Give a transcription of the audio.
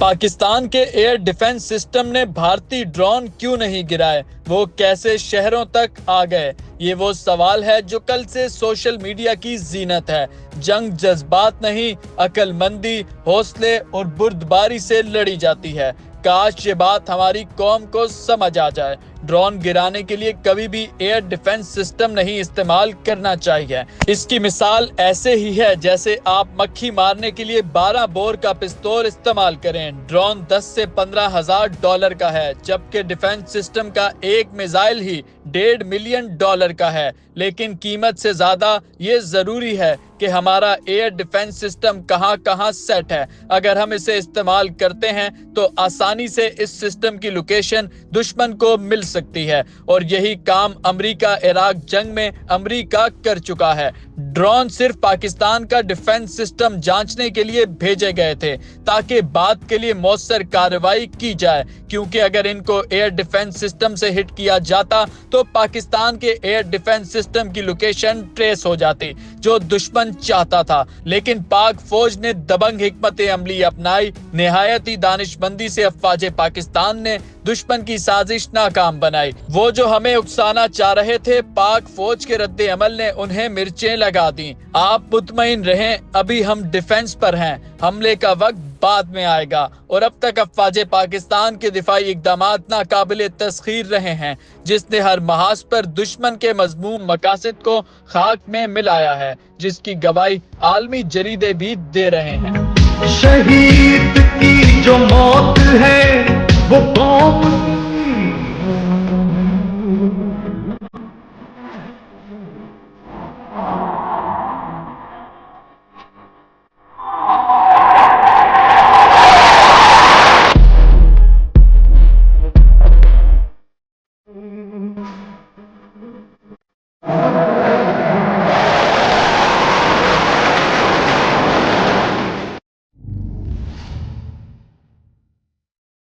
पाकिस्तान के air defence system ने भारतीय ड्रोन क्यों नहीं गिराए, वो कैसे शहरों तक आ गए, ये वो सवाल है जो कल से सोशल मीडिया की जीनत है। जंग जज्बात नहीं, अक्लमंदी, हौसले और बुर्दबारी से लड़ी जाती है। काश ये बात हमारी कौम को समझ आ जाए। ड्रोन गिराने के लिए कभी भी एयर डिफेंस सिस्टम नहीं इस्तेमाल करना चाहिए। इसकी मिसाल ऐसे ही है जैसे आप मक्खी मारने के लिए 12 बोर का पिस्तौल इस्तेमाल करें। ड्रोन 10 से 15 हजार डॉलर का है, जबकि डिफेंस सिस्टम का एक मिसाइल ही $1.5 मिलियन का है। लेकिन कीमत से ज्यादा ये जरूरी है कि हमारा एयर डिफेंस सिस्टम कहां कहां सेट है। अगर हम इसे इस्तेमाल करते हैं तो आसानी से इस सिस्टम की लोकेशन दुश्मन को मिल सकती है, और यही काम अमेरिका इराक जंग में अमेरिका कर चुका है। ड्रोन सिर्फ पाकिस्तान का डिफेंस सिस्टम जांचने के लिए भेजे गए थे ताकि बाद के लिए मौसर कार्रवाई की जाए, क्योंकि अगर इनको एयर डिफेंस सिस्टम से हिट किया जाता तो पाकिस्तान के एयर डिफेंस सिस्टम की लोकेशन ट्रेस हो जाती, जो दुश्मन चाहता था। लेकिन पाक फौज ने दबंग हिकमत अमली अपनाई। निहायत ही दानिशमंदी से अफवाज पाकिस्तान ने दुश्मन की साजिश नाकाम बनाई। वो जो हमें उकसाना चाह रहे थे, पाक फौज के रद्दे अमल ने उन्हें मिर्चें लगा दी। आप मुतमईन रहें, अभी हम डिफेंस पर हैं, हमले का वक्त बाद में आएगा। और अब तक अफवाज पाकिस्तान के दिफाई इकदामात नाकाबिले तस्खीर रहे हैं, जिसने हर महाज पर दुश्मन के मजमूम मकासद को खाक में मिलाया है, जिसकी गवाही आलमी जरीदे भी दे रहे हैं। शहीद की जो मौत है वो कौम